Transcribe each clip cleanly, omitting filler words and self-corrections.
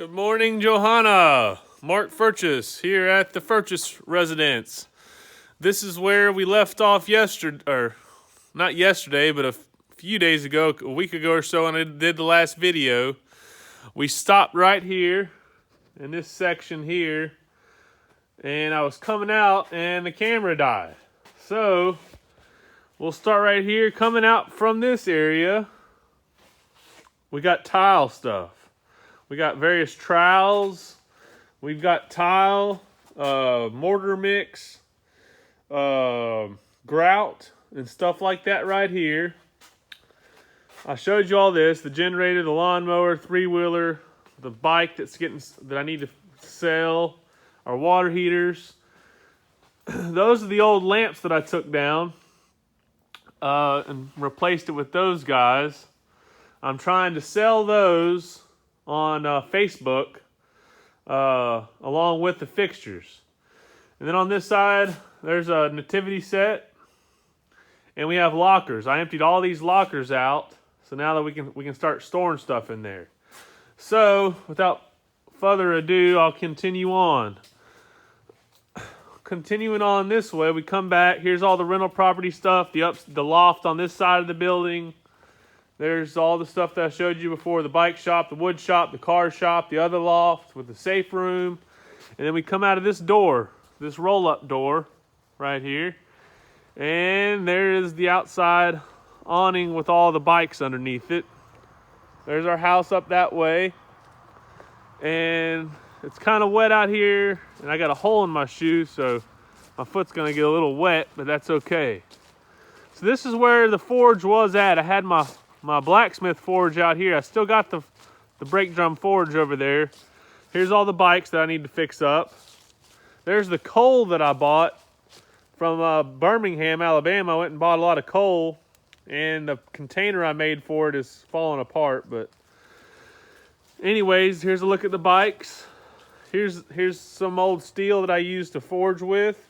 Good morning, Johanna. Mark Furches here at the Furches residence. This is where we left off yesterday, or not yesterday, but a few days ago, a week ago or so, and I did the last video. We stopped right here in this section here, and I was coming out and the camera died. So we'll start right here. Coming out from this area, we got tile stuff. We got various trowels. We've got tile, mortar mix, grout, and stuff like that right here. I showed you all this: the generator, the lawnmower, three-wheeler, the bike that I need to sell, our water heaters. Those are the old lamps that I took down and replaced it with those guys. I'm trying to sell those on Facebook along with the fixtures. And then on this side, there's a nativity set, and we have lockers. I emptied all these lockers out, so now that we can start storing stuff in there. So without further ado, I'll continue on. Continuing on this way, we come back. Here's all the rental property stuff, the loft on this side of the building. There's all the stuff that I showed you before: the bike shop, the wood shop, the car shop, the other loft with the safe room. And then we come out of this door, this roll-up door right here. And there is the outside awning with all the bikes underneath it. There's our house up that way. And it's kind of wet out here, and I got a hole in my shoe, so my foot's going to get a little wet, but that's okay. So this is where the forge was at. I had my blacksmith forge out here. I still got the brake drum forge over there. Here's all the bikes that I need to fix up. There's the coal that I bought from Birmingham, Alabama. I went and bought a lot of coal, and the container I made for it is falling apart. But anyways, here's a look at the bikes. Here's some old steel that I used to forge with.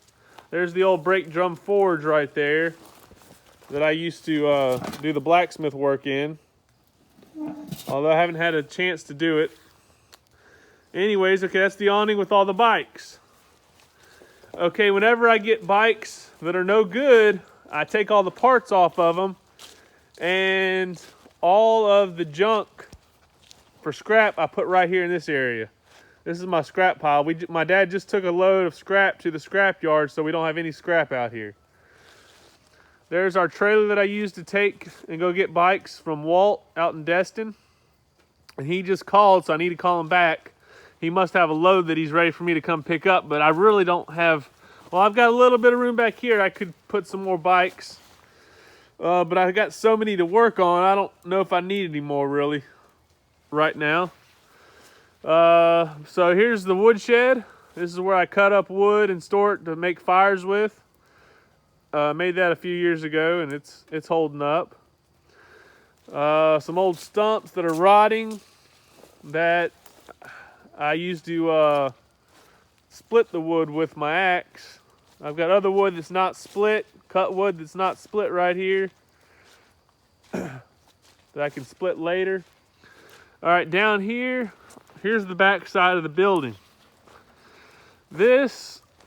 There's the old brake drum forge right there that I used to do the blacksmith work in, although I haven't had a chance to do it. Anyways, okay, that's the awning with all the bikes. Okay, whenever I get bikes that are no good, I take all the parts off of them, and all of the junk for scrap I put right here in this area. This is my scrap pile. My dad just took a load of scrap to the scrap yard, so we don't have any scrap out here. There's our trailer that I used to take and go get bikes from Walt out in Destin. And he just called, so I need to call him back. He must have a load that he's ready for me to come pick up, but I really don't have... Well, I've got a little bit of room back here. I could put some more bikes. But I've got so many to work on, I don't know if I need any more, really, right now. So here's the wood shed. This is where I cut up wood and store it to make fires with. Made that a few years ago, and it's holding up. Some old stumps that are rotting that I used to split the wood with my axe. I've got other wood that's not split, cut wood that's not split right here that I can split later. All right, down here, here's the back side of the building.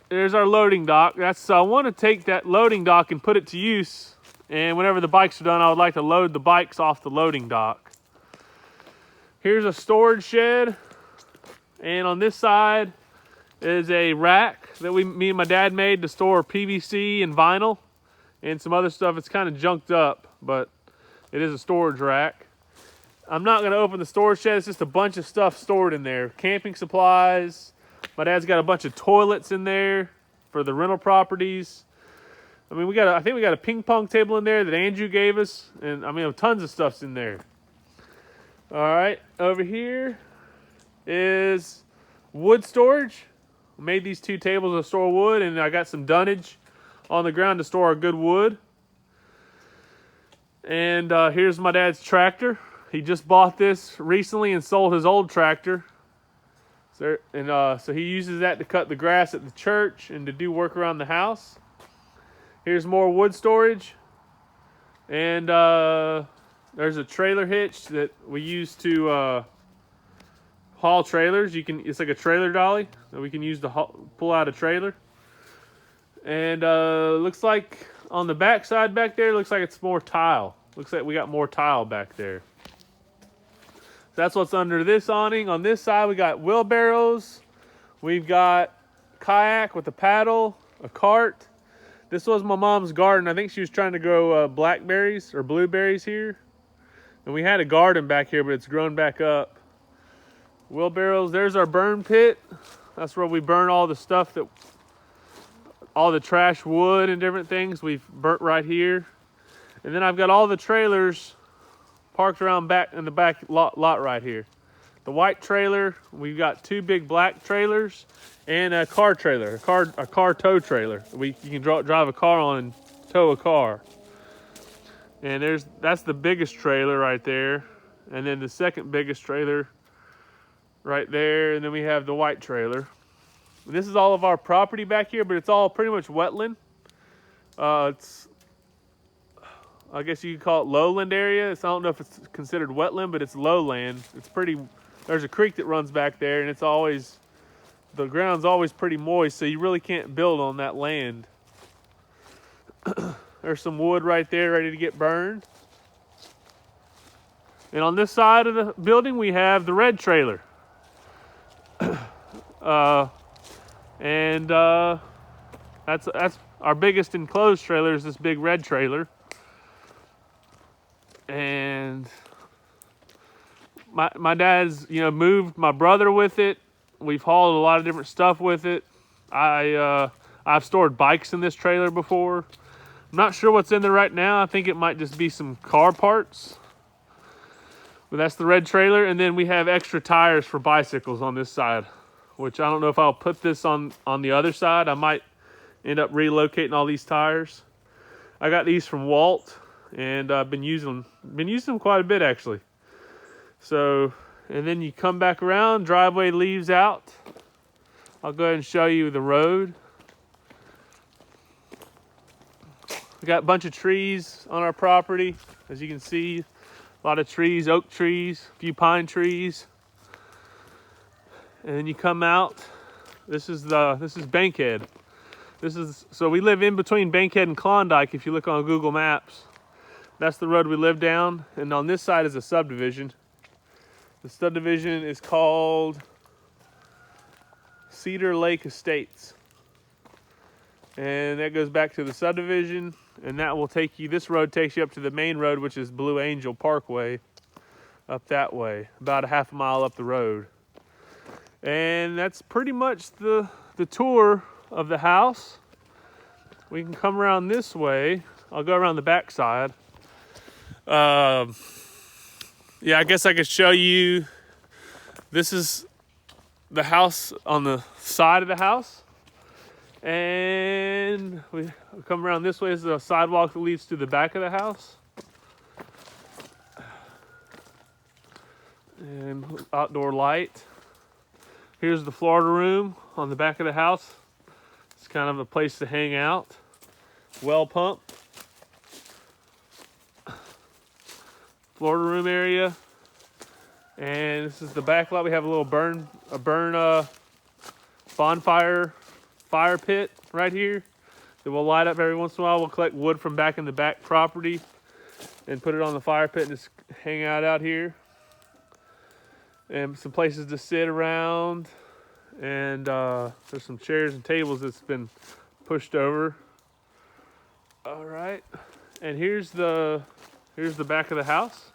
There's our loading dock. I want to take that loading dock and put it to use. And whenever the bikes are done, I would like to load the bikes off the loading dock. Here's a storage shed. And on this side is a rack that me and my dad made to store PVC and vinyl and some other stuff. It's kind of junked up, but it is a storage rack. I'm not going to open the storage shed. It's just a bunch of stuff stored in there. Camping supplies. My dad's got a bunch of toilets in there for the rental properties. I mean, I think we got a ping pong table in there that Andrew gave us, and I mean, tons of stuff's in there. All right, over here is wood storage. We made these two tables to store wood, and I got some dunnage on the ground to store our good wood. And here's my dad's tractor. He just bought this recently and sold his old tractor. So he uses that to cut the grass at the church and to do work around the house. Here's more wood storage. And there's a trailer hitch that we use to haul trailers. It's like a trailer dolly that we can use to pull out a trailer. And looks like on the back side back there, looks like it's more tile. Looks like we got more tile back there. So that's what's under this awning. On this side, we got wheelbarrows. We've got kayak with a paddle, a cart. This was my mom's garden. I think she was trying to grow blackberries or blueberries here. And we had a garden back here, but it's grown back up. Wheelbarrows. There's our burn pit. That's where we burn all the stuff all the trash wood and different things we've burnt right here. And then I've got all the trailers parked around back in the back lot right here. The white trailer, we've got 2 big black trailers and a car trailer, a car tow trailer. You can drive a car on and tow a car. And that's the biggest trailer right there. And then the second biggest trailer right there. And then we have the white trailer. This is all of our property back here, but it's all pretty much wetland. I guess you could call it lowland area. I don't know if it's considered wetland, but it's lowland. There's a creek that runs back there, and the ground's always pretty moist, so you really can't build on that land. There's some wood right there ready to get burned. And on this side of the building, we have the red trailer. That's our biggest enclosed trailer is this big red trailer. And my dad's moved my brother with it. We've hauled a lot of different stuff with it. I've stored bikes in this trailer before. I'm not sure what's in there right now. I think it might just be some car parts. But that's the red trailer. And then we have extra tires for bicycles on this side, which I don't know if I'll put this on the other side. I might end up relocating all these tires. I got these from Walt, and I've been using them quite a bit actually. So, and then you come back around, driveway leaves out. I'll go ahead and show you the road. We got a bunch of trees on our property, as you can see. A lot of trees, oak trees, a few pine trees. And then you come out. This is Bankhead. So we live in between Bankhead and Klondike. If you look on Google Maps, that's the road we live down. And on this side is a subdivision. The subdivision is called Cedar Lake Estates. And that goes back to the subdivision, and that will take you, this road takes you up to the main road, which is Blue Angel Parkway, up that way, about a half a mile up the road. And that's pretty much the tour of the house. We can come around this way. I'll go around the back side. Yeah, I guess I could show you. This is the house on the side of the house. And we come around this way. Is the sidewalk that leads to the back of the house. And outdoor light. Here's the Florida room on the back of the house. It's kind of a place to hang out. Well pump. Florida room area. And this is the back lot. We have a little bonfire fire pit right here that will light up every once in a while. We'll collect wood from back in the back property and put it on the fire pit and just hang out here. And some places to sit around. And there's some chairs and tables that's been pushed over. All right. And here's the back of the house.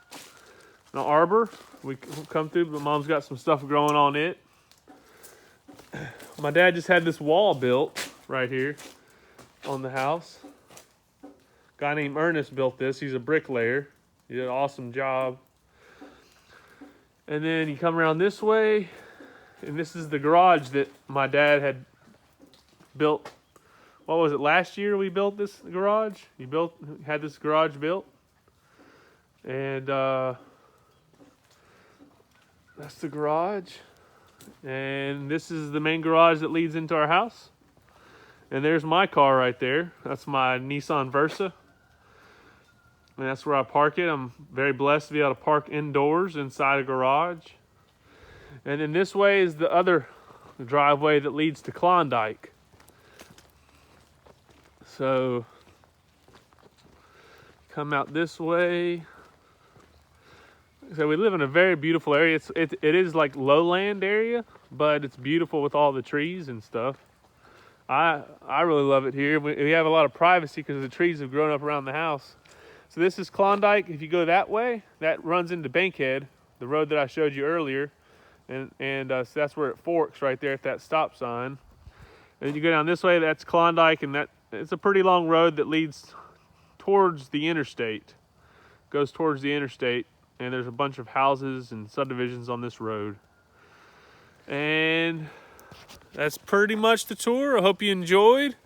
An arbor. We come through, but Mom's got some stuff growing on it. My dad just had this wall built right here on the house. A guy named Ernest built this. He's a bricklayer. He did an awesome job. And then you come around this way, and this is the garage that my dad had built. What was it, last year we built this garage? He had this garage built. And that's the garage. And this is the main garage that leads into our house. And there's my car right there. That's my Nissan Versa. And that's where I park it. I'm very blessed to be able to park indoors inside a garage. And then this way is the other driveway that leads to Klondike. So come out this way. So we live in a very beautiful area. It is like lowland area, but it's beautiful with all the trees and stuff. I really love it here. We have a lot of privacy because the trees have grown up around the house. So this is Klondike. If you go that way, that runs into Bankhead, the road that I showed you earlier. And so that's where it forks right there at that stop sign. And you go down this way, that's Klondike, and it's a pretty long road that leads towards the interstate. Goes towards the interstate, and there's a bunch of houses and subdivisions on this road. And that's pretty much the tour. I hope you enjoyed.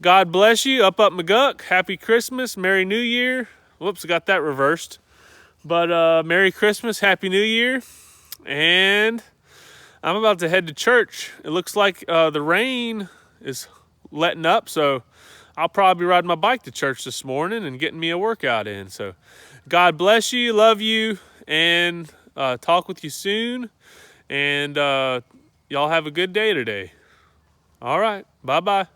God bless you. Up McGuck. Happy Christmas. Merry New Year. Whoops, I got that reversed. But Merry Christmas. Happy New Year. And I'm about to head to church. It looks like the rain is letting up, so I'll probably be riding my bike to church this morning and getting me a workout in. So God bless you, love you, and talk with you soon. And y'all have a good day today. All right, bye-bye.